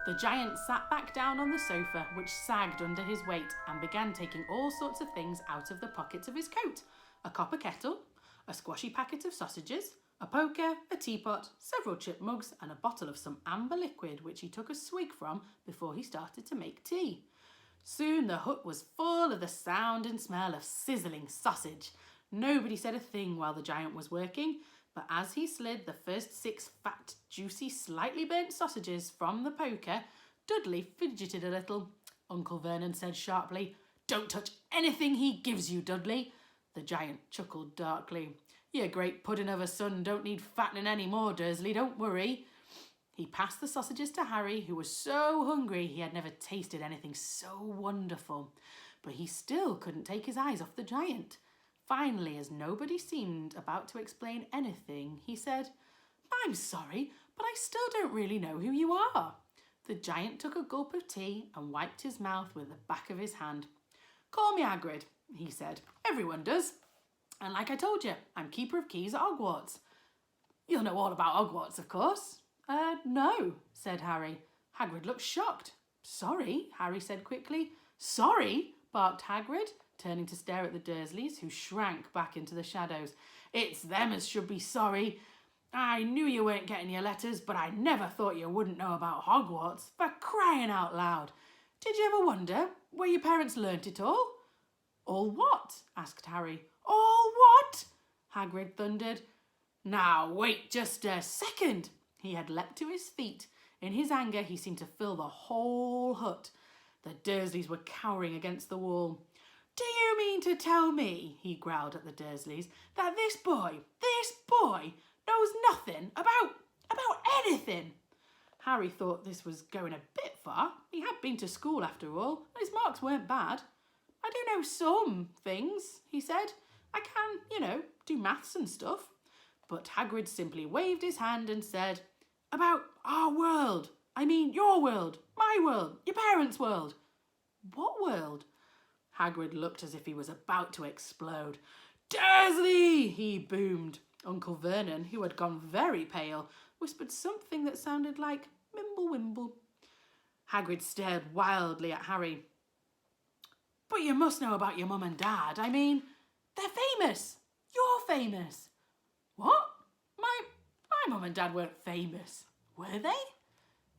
The giant sat back down on the sofa, which sagged under his weight, and began taking all sorts of things out of the pockets of his coat. A copper kettle, a squashy packet of sausages, a poker, a teapot, several chip mugs, and a bottle of some amber liquid, which he took a swig from before he started to make tea. Soon the hut was full of the sound and smell of sizzling sausage. Nobody said a thing while the giant was working, but as he slid the first 6 fat, juicy, slightly burnt sausages from the poker, Dudley fidgeted a little. Uncle Vernon said sharply, "Don't touch anything he gives you, Dudley." The giant chuckled darkly. "Your great pudding of a son don't need fattening any more, Dursley, don't worry." He passed the sausages to Harry, who was so hungry he had never tasted anything so wonderful. But he still couldn't take his eyes off the giant. Finally, as nobody seemed about to explain anything, he said, "I'm sorry, but I still don't really know who you are." The giant took a gulp of tea and wiped his mouth with the back of his hand. "Call me Hagrid," he said. "Everyone does. And like I told you, I'm keeper of keys at Hogwarts." "You'll know all about Hogwarts, of course." No," said Harry. Hagrid looked shocked. "Sorry," Harry said quickly. "Sorry?" barked Hagrid, turning to stare at the Dursleys, who shrank back into the shadows. "It's them as should be sorry. I knew you weren't getting your letters, but I never thought you wouldn't know about Hogwarts. For crying out loud! Did you ever wonder where your parents learnt it all?" "All what?" asked Harry. "All what?" Hagrid thundered. "Now, wait just a second." He had leapt to his feet. In his anger, he seemed to fill the whole hut. The Dursleys were cowering against the wall. "Do you mean to tell me," he growled at the Dursleys, "that this boy knows nothing about anything?" Harry thought this was going a bit far. He had been to school after all, and his marks weren't bad. "I do know some things," he said. "I can, do maths and stuff." But Hagrid simply waved his hand and said, "About our world. I mean your world, my world, your parents' world." "What world?" Hagrid looked as if he was about to explode. "Dursley!" he boomed. Uncle Vernon, who had gone very pale, whispered something that sounded like Mimble Wimble. Hagrid stared wildly at Harry. "But you must know about your mum and dad. I mean, they're famous. You're famous." "What? My mum and dad weren't famous. Were they?"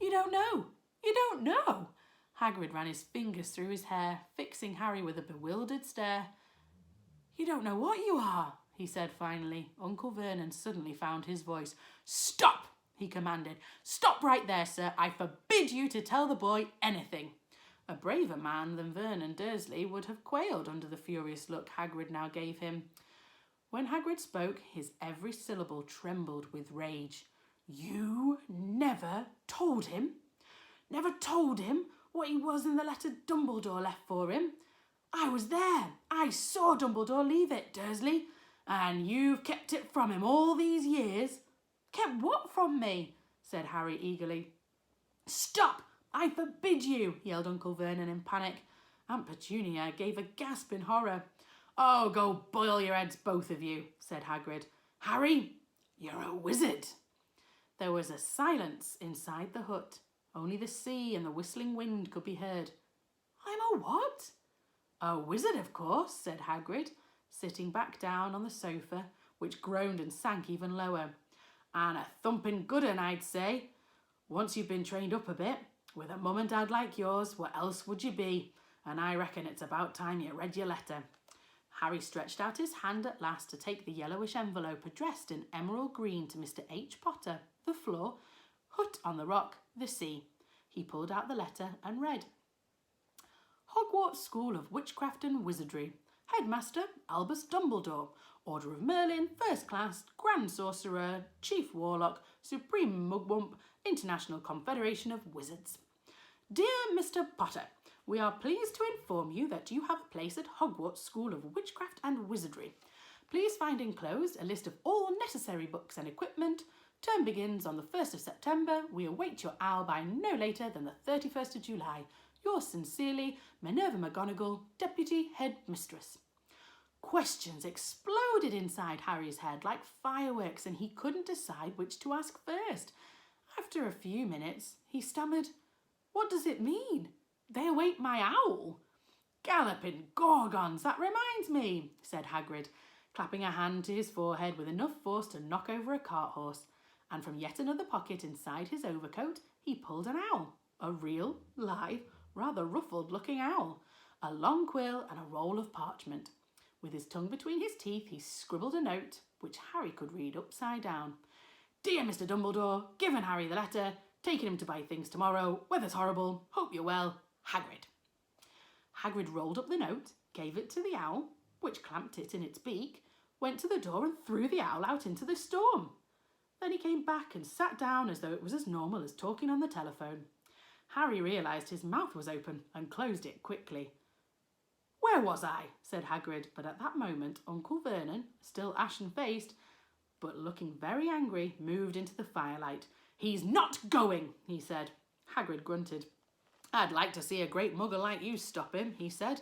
You don't know. Hagrid ran his fingers through his hair, fixing Harry with a bewildered stare. "You don't know what you are," he said finally. Uncle Vernon suddenly found his voice. "Stop!" he commanded. "Stop right there, sir. I forbid you to tell the boy anything." A braver man than Vernon Dursley would have quailed under the furious look Hagrid now gave him. When Hagrid spoke, his every syllable trembled with rage. "You never told him? Never told him what he was in the letter Dumbledore left for him? I was there. I saw Dumbledore leave it, Dursley. And you've kept it from him all these years." "Kept what from me?" said Harry eagerly. "Stop! I forbid you!" yelled Uncle Vernon in panic. Aunt Petunia gave a gasp in horror. "Oh, go boil your heads, both of you," said Hagrid. "Harry, you're a wizard." There was a silence inside the hut. Only the sea and the whistling wind could be heard. "I'm a what?" "A wizard, of course," said Hagrid, sitting back down on the sofa, which groaned and sank even lower. "And a thumping good un, I'd say. Once you've been trained up a bit, with a mum and dad like yours, what else would you be? And I reckon it's about time you read your letter." Harry stretched out his hand at last to take the yellowish envelope addressed in emerald green to Mr. H. Potter, the floor, hut on the rock, the sea. He pulled out the letter and read. "Hogwarts School of Witchcraft and Wizardry. Headmaster Albus Dumbledore. Order of Merlin, First Class, Grand Sorcerer, Chief Warlock, Supreme Mugwump, International Confederation of Wizards. Dear Mr. Potter, we are pleased to inform you that you have a place at Hogwarts School of Witchcraft and Wizardry. Please find enclosed a list of all necessary books and equipment. Term begins on the 1st of September. We await your owl by no later than the 31st of July. Yours sincerely, Minerva McGonagall, Deputy Headmistress." Questions exploded inside Harry's head like fireworks, and he couldn't decide which to ask first. After a few minutes, he stammered, What does it mean? They await my owl. Galloping gorgons, that reminds me, said Hagrid, clapping a hand to his forehead with enough force to knock over a cart horse, and from yet another pocket inside his overcoat he pulled an owl, a real, live, rather ruffled-looking owl, a long quill and a roll of parchment. With his tongue between his teeth he scribbled a note, which Harry could read upside down. Dear Mr. Dumbledore, given Harry the letter, taking him to buy things tomorrow, weather's horrible, hope you're well, Hagrid. Hagrid rolled up the note, gave it to the owl, which clamped it in its beak, went to the door and threw the owl out into the storm. Then he came back and sat down as though it was as normal as talking on the telephone. Harry realised his mouth was open and closed it quickly. Where was I? Said Hagrid, but at that moment Uncle Vernon, still ashen-faced, but looking very angry, moved into the firelight. He's not going, he said. Hagrid grunted. I'd like to see a great muggle like you stop him, he said.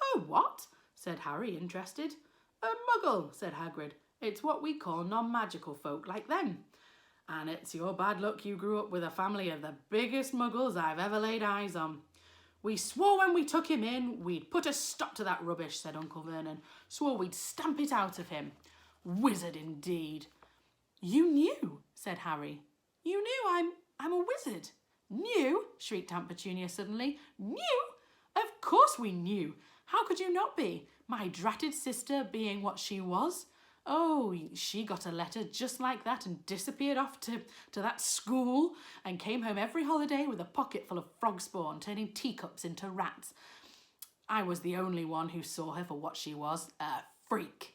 Oh, what? Said Harry, interested. A muggle, said Hagrid. It's what we call non-magical folk like them. And it's your bad luck you grew up with a family of the biggest muggles I've ever laid eyes on. We swore when we took him in we'd put a stop to that rubbish, said Uncle Vernon. Swore we'd stamp it out of him. Wizard indeed. You knew, said Harry. You knew I'm a wizard. Knew? Shrieked Aunt Petunia suddenly. Knew? Of course we knew. How could you not be? My dratted sister being what she was. Oh, she got a letter just like that and disappeared off to that school and came home every holiday with a pocket full of frog spawn, turning teacups into rats. I was the only one who saw her for what she was, a freak.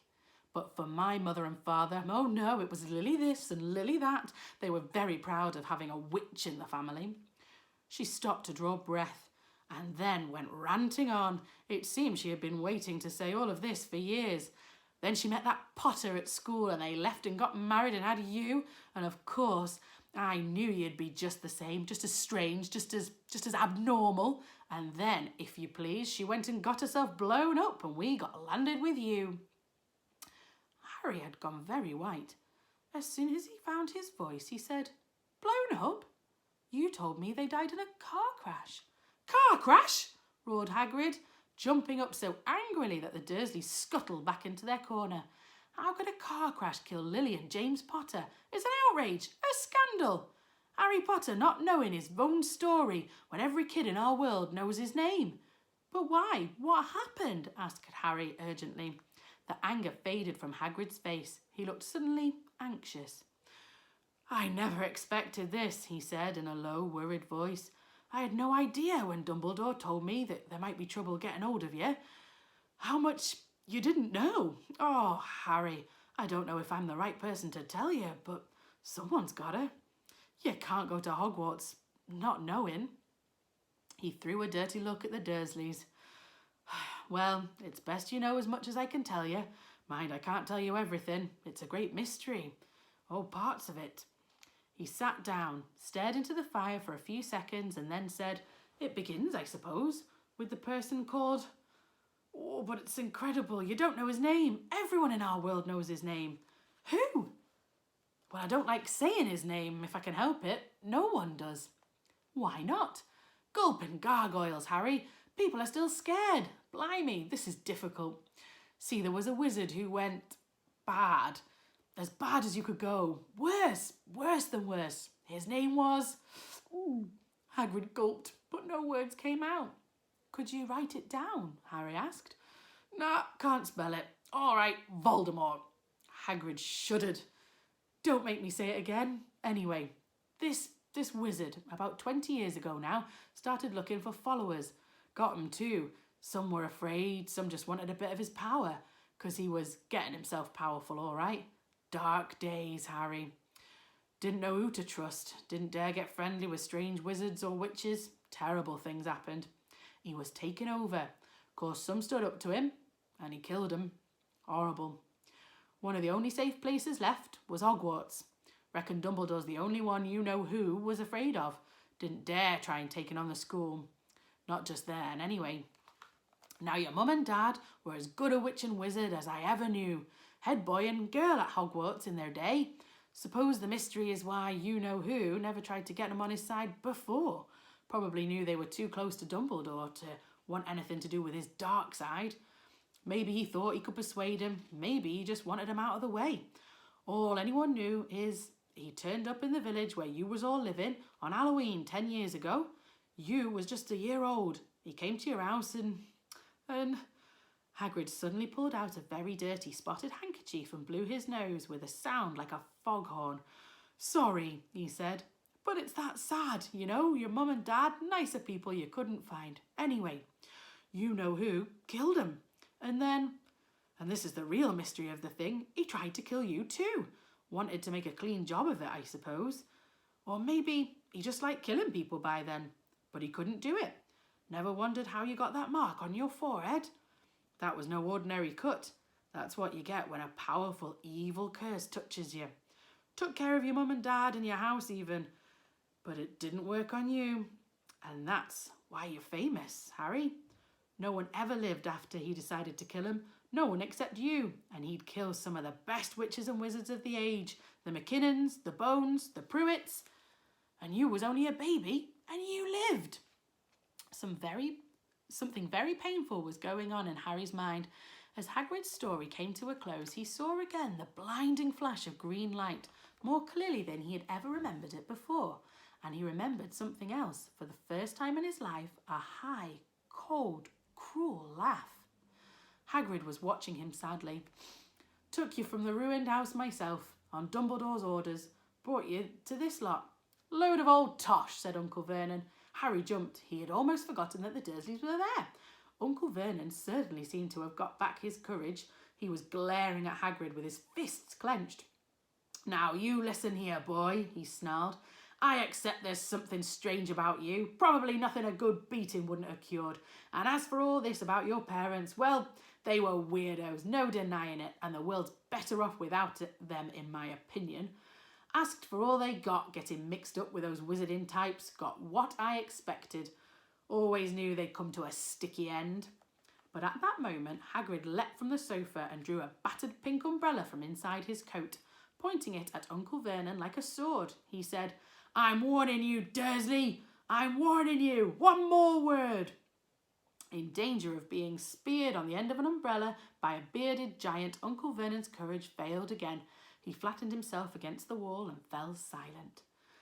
But for my mother and father, oh no, it was Lily this and Lily that. They were very proud of having a witch in the family. She stopped to draw breath and then went ranting on. It seemed she had been waiting to say all of this for years. Then she met that Potter at school and they left and got married and had you. And of course, I knew you'd be just the same, just as strange, just as abnormal. And then, if you please, she went and got herself blown up and we got landed with you. Harry had gone very white. As soon as he found his voice, he said, Blown up? You told me they died in a car crash. Car crash? Roared Hagrid, jumping up so angrily that the Dursleys scuttled back into their corner. How could a car crash kill Lily and James Potter? It's an outrage, a scandal. Harry Potter not knowing his own story when every kid in our world knows his name. But why? What happened? Asked Harry urgently. The anger faded from Hagrid's face. He looked suddenly anxious. I never expected this, he said in a low, worried voice. I had no idea when Dumbledore told me that there might be trouble getting hold of you. How much you didn't know. Oh, Harry, I don't know if I'm the right person to tell you, but someone's gotta. You can't go to Hogwarts not knowing. He threw a dirty look at the Dursleys. Well, it's best you know as much as I can tell you. Mind, I can't tell you everything. It's a great mystery. Oh, parts of it. He sat down, stared into the fire for a few seconds and then said, It begins, I suppose, with the person called... Oh, but it's incredible. You don't know his name. Everyone in our world knows his name. Who? Well, I don't like saying his name if I can help it. No one does. Why not? Gulping gargoyles, Harry. People are still scared. Blimey, this is difficult. See, there was a wizard who went bad. As bad as you could go. Worse than worse. His name was... Hagrid gulped, but no words came out. Could you write it down? Harry asked. Nah, can't spell it. All right, Voldemort. Hagrid shuddered. Don't make me say it again. Anyway, this wizard, about 20 years ago now, started looking for followers. Got 'em too. Some were afraid, some just wanted a bit of his power, 'cause he was getting himself powerful, all right. Dark days, Harry. Didn't know who to trust. Didn't dare get friendly with strange wizards or witches. Terrible things happened. He was taken over. Of course, some stood up to him, and he killed 'em. Horrible. One of the only safe places left was Hogwarts. Reckon Dumbledore's the only one you know who was afraid of. Didn't dare try and take on the school. Not just then, anyway. Now your mum and dad were as good a witch and wizard as I ever knew. Head boy and girl at Hogwarts in their day. Suppose the mystery is why you know who never tried to get him on his side before. Probably knew they were too close to Dumbledore to want anything to do with his dark side. Maybe he thought he could persuade him. Maybe he just wanted him out of the way. All anyone knew is he turned up in the village where you was all living on Halloween 10 years ago. You was just a year old. He came to your house and Hagrid suddenly pulled out a very dirty spotted handkerchief and blew his nose with a sound like a foghorn. "Sorry," he said, "but it's that sad, you know, your mum and dad, nicer people you couldn't find. Anyway, you know who killed him. And then, and this is the real mystery of the thing, he tried to kill you too. Wanted to make a clean job of it, I suppose. Or maybe he just liked killing people by then, but he couldn't do it. Never wondered how you got that mark on your forehead? That was no ordinary cut. That's what you get when a powerful evil curse touches you. Took care of your mum and dad and your house even, but it didn't work on you. And that's why you're famous, Harry. No one ever lived after he decided to kill him. No one except you. And he'd kill some of the best witches and wizards of the age. The McKinnons, the Bones, the Pruitts. And you was only a baby and you lived." Something very painful was going on in Harry's mind. As Hagrid's story came to a close, he saw again the blinding flash of green light, more clearly than he had ever remembered it before. And he remembered something else. For the first time in his life, a high, cold, cruel laugh. Hagrid was watching him sadly. "Took you from the ruined house myself, on Dumbledore's orders. Brought you to this lot." "Load of old tosh," said Uncle Vernon. Harry jumped. He had almost forgotten that the Dursleys were there. Uncle Vernon certainly seemed to have got back his courage. He was glaring at Hagrid with his fists clenched. "Now you listen here, boy," he snarled. "I accept there's something strange about you. Probably nothing a good beating wouldn't have cured. And as for all this about your parents, well, they were weirdos, no denying it, and the world's better off without them, in my opinion. Asked for all they got, getting mixed up with those wizarding types. Got what I expected. Always knew they'd come to a sticky end." But at that moment, Hagrid leapt from the sofa and drew a battered pink umbrella from inside his coat. Pointing it at Uncle Vernon like a sword, he said, "I'm warning you, Dursley! I'm warning you! One more word!" In danger of being speared on the end of an umbrella by a bearded giant, Uncle Vernon's courage failed again. He flattened himself against the wall and fell silent.